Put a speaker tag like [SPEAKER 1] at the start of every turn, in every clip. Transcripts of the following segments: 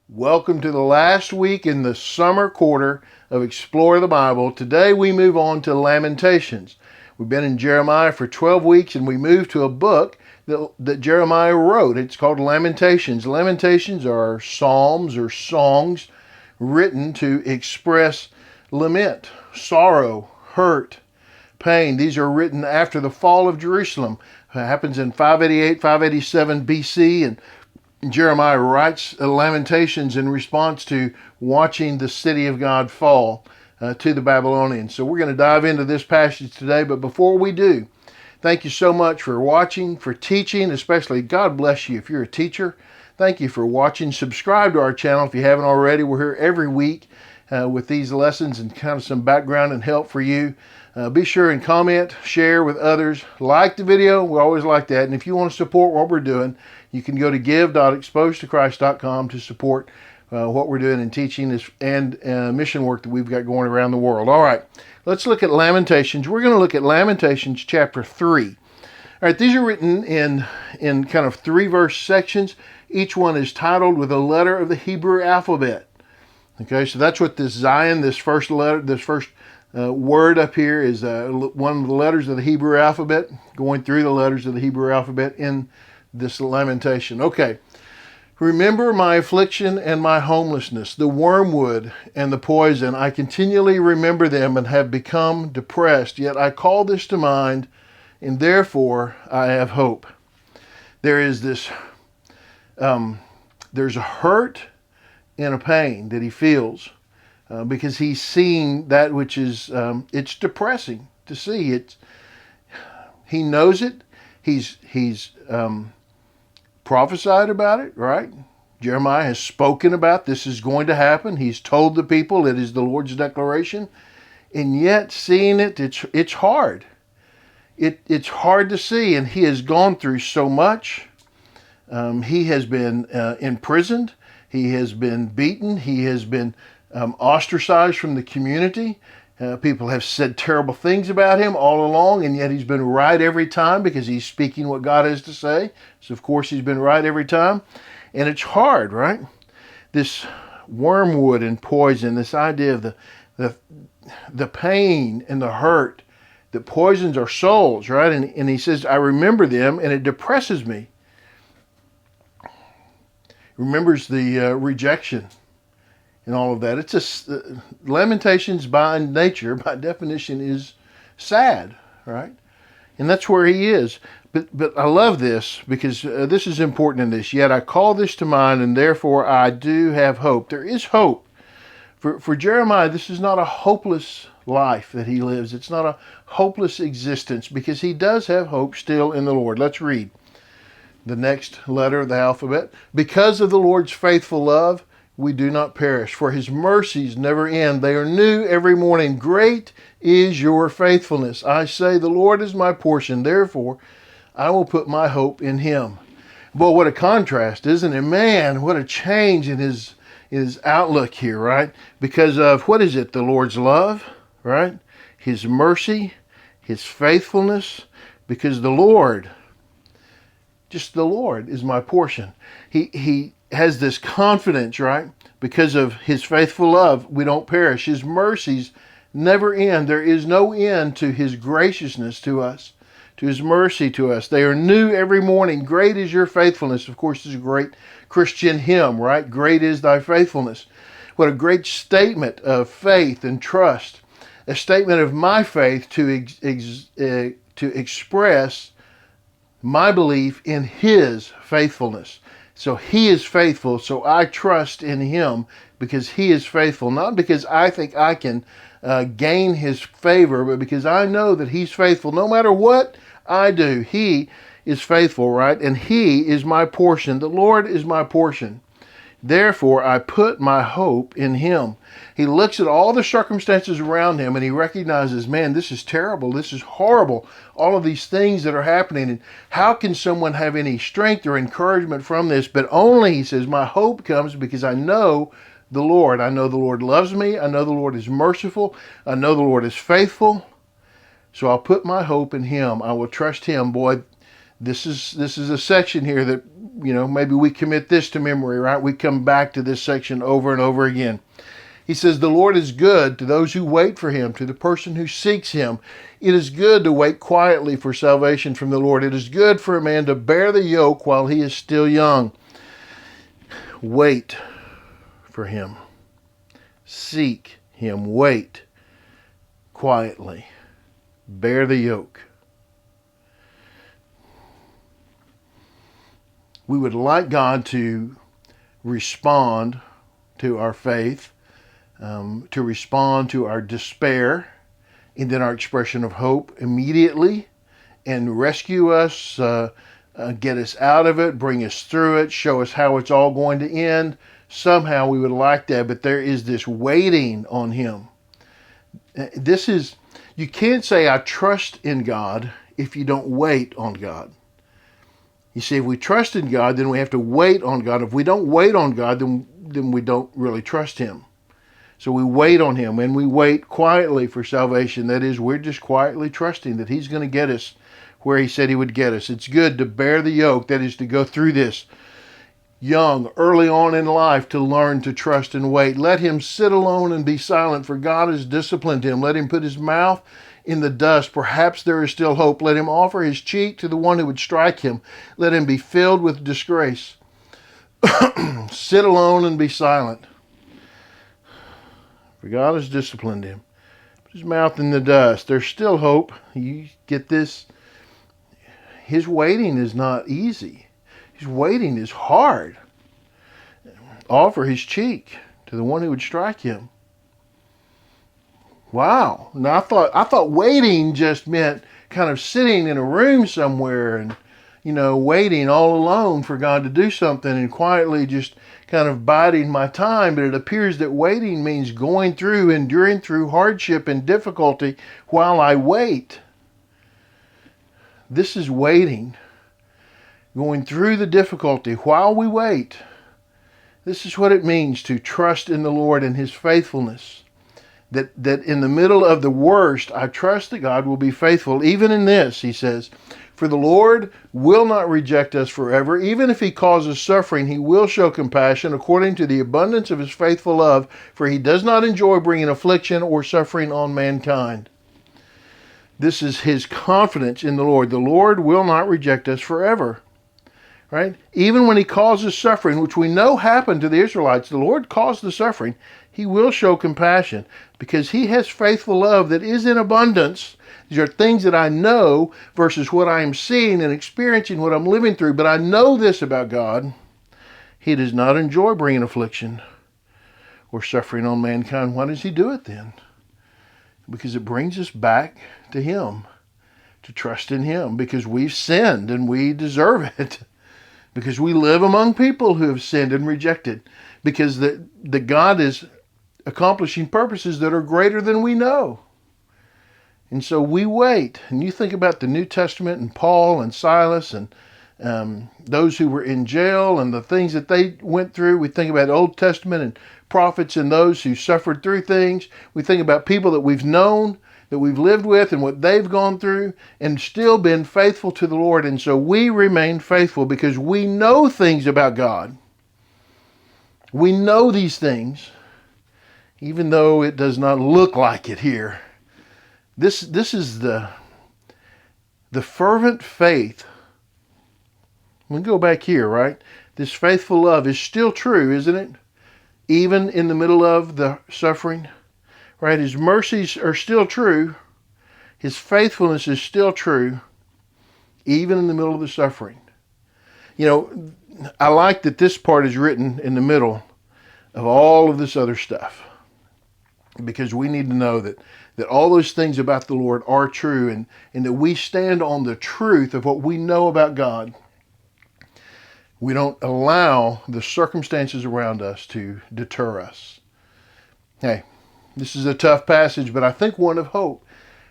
[SPEAKER 1] Welcome to the last week in the summer quarter of Explore the Bible. Today we move on to Lamentations. We've been in Jeremiah for 12 weeks and we move to a book that Jeremiah wrote. It's called Lamentations. Lamentations are psalms or songs written to express lament, sorrow, hurt, pain. These are written after the fall of Jerusalem. It happens in 588, 587 BC, and Jeremiah writes Lamentations in response to watching the city of God fall to the Babylonians. So we're going to dive into this passage today, but before we do, thank you so much for watching, for teaching, especially God bless you if you're a teacher. Thank you for watching. Subscribe to our channel if you haven't already. We're here every week with these lessons and kind of some background and help for you. Be sure and comment, share with others, like the video. We always like that. And if you want to support what we're doing, you can go to give.exposedtochrist.com to support what we're doing in teaching and mission work that we've got going around the world. All right, let's look at Lamentations. We're going to look at Lamentations chapter 3. All right, these are written in kind of 3-verse sections. Each one is titled with a letter of the Hebrew alphabet. Okay, so that's what this Zion, this first letter, this first word up here is one of the letters of the Hebrew alphabet, going through the letters of the Hebrew alphabet in this lamentation. Okay. Remember my affliction and my homelessness, the wormwood and the poison. I continually remember them and have become depressed. Yet I call this to mind, and therefore I have hope. There is this, there's a hurt and a pain that he feels because he's seeing that which is, it's depressing to see. He knows it. He's prophesied about it, right? Jeremiah has spoken about this is going to happen. He's told the people it is the Lord's declaration, and yet seeing it, it's hard. It's hard to see, and he has gone through so much. He has been imprisoned. He has been beaten. He has been ostracized from the community. People have said terrible things about him all along, and yet he's been right every time because he's speaking what God has to say. So, of course, he's been right every time. And it's hard, right? This wormwood and poison, this idea of the pain and the hurt that poisons our souls, right? And he says, I remember them, and it depresses me. Remembers the rejection and all of that. It's Lamentations by nature, by definition, is sad, right? And that's where he is. But I love this because this is important in this. Yet I call this to mind, and therefore I do have hope. There is hope. For Jeremiah, this is not a hopeless life that he lives. It's not a hopeless existence because he does have hope still in the Lord. Let's read the next letter of the alphabet. Because of the Lord's faithful love, we do not perish, for his mercies never end. They are new every morning. Great is your faithfulness. I say, the Lord is my portion. Therefore, I will put my hope in him. Boy, what a contrast, isn't it? Man, what a change in his outlook here, right? Because of, what is it? The Lord's love, right? His mercy, his faithfulness. Because the Lord, just the Lord is my portion. He has this confidence, right? Because of his faithful love, we don't perish. His mercies never end. There is no end to his graciousness to us, to his mercy to us. They are new every morning. Great is your faithfulness. Of course, this is a great Christian hymn, right? Great is thy faithfulness. What a great statement of faith and trust. A statement of my faith to express my belief in his faithfulness. So he is faithful, so I trust in him because he is faithful. Not because I think I can gain his favor, but because I know that he's faithful. No matter what I do, he is faithful, right? And he is my portion. The Lord is my portion. Therefore, I put my hope in him. He looks at all the circumstances around him and he recognizes, man, this is terrible. This is horrible. All of these things that are happening. And how can someone have any strength or encouragement from this? But only, he says, my hope comes because I know the Lord. I know the Lord loves me. I know the Lord is merciful. I know the Lord is faithful. So I'll put my hope in him. I will trust him. Boy, this is a section here that maybe we commit this to memory, right? We come back to this section over and over again. He says, the Lord is good to those who wait for him, to the person who seeks him. It is good to wait quietly for salvation from the Lord. It is good for a man to bear the yoke while he is still young. Wait for him. Seek him. Wait quietly. Bear the yoke. We would like God to respond to our faith, to respond to our despair, and then our expression of hope immediately, and rescue us, get us out of it, bring us through it, show us how it's all going to end. Somehow we would like that, but there is this waiting on him. You can't say I trust in God if you don't wait on God. You see, if we trust in God, then we have to wait on God. If we don't wait on God, then we don't really trust him. So we wait on him, and we wait quietly for salvation. That is, we're just quietly trusting that he's going to get us where he said he would get us. It's good to bear the yoke, that is, to go through this young, early on in life, to learn to trust and wait. Let him sit alone and be silent, for God has disciplined him. Let him put his mouth in the dust. Perhaps there is still hope. Let him offer his cheek to the one who would strike him. Let him be filled with disgrace. Sit alone and be silent, for God has disciplined him. Put his mouth in the dust. There's still hope. You get this? His waiting is not easy. His waiting is hard. Offer his cheek to the one who would strike him. Wow. Now I thought waiting just meant kind of sitting in a room somewhere and, waiting all alone for God to do something and quietly just kind of biding my time. But it appears that waiting means enduring through hardship and difficulty while I wait. This is waiting. Going through the difficulty while we wait. This is what it means to trust in the Lord and his faithfulness. That in the middle of the worst, I trust that God will be faithful. Even in this, he says, for the Lord will not reject us forever. Even if he causes suffering, he will show compassion according to the abundance of his faithful love, for he does not enjoy bringing affliction or suffering on mankind. This is his confidence in the Lord. The Lord will not reject us forever. Right? Even when he causes suffering, which we know happened to the Israelites, the Lord caused the suffering, he will show compassion because he has faithful love that is in abundance. These are things that I know versus what I am seeing and experiencing, what I'm living through. But I know this about God. He does not enjoy bringing affliction or suffering on mankind. Why does he do it then? Because it brings us back to him, to trust in him, because we've sinned and we deserve it. Because we live among people who have sinned and rejected. Because the God is accomplishing purposes that are greater than we know. And so we wait. And you think about the New Testament and Paul and Silas and those who were in jail and the things that they went through. We think about the Old Testament and prophets and those who suffered through things. We think about people that we've known, that we've lived with and what they've gone through and still been faithful to the Lord. And so we remain faithful because we know things about God. We know these things, even though it does not look like it here. This is the fervent faith. We go back here, right? This faithful love is still true, isn't it? Even in the middle of the suffering. Right? His mercies are still true. His faithfulness is still true, even in the middle of the suffering. I like that this part is written in the middle of all of this other stuff, because we need to know that all those things about the Lord are true, and that we stand on the truth of what we know about God. We don't allow the circumstances around us to deter us. Hey, this is a tough passage, but I think one of hope.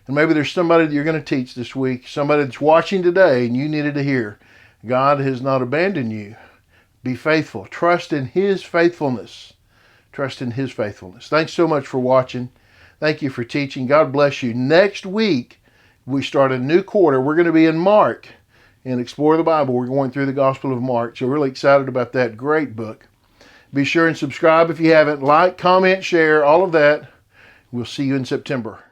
[SPEAKER 1] And maybe there's somebody that you're going to teach this week, somebody that's watching today, and you needed to hear, God has not abandoned you. Be faithful. Trust in his faithfulness. Trust in his faithfulness. Thanks so much for watching. Thank you for teaching. God bless you. Next week, we start a new quarter. We're going to be in Mark. and Explore the Bible. We're going through the Gospel of Mark, so really excited about that. Great book. Be sure and subscribe if you haven't. Like, comment, share, all of that. We'll see you in September.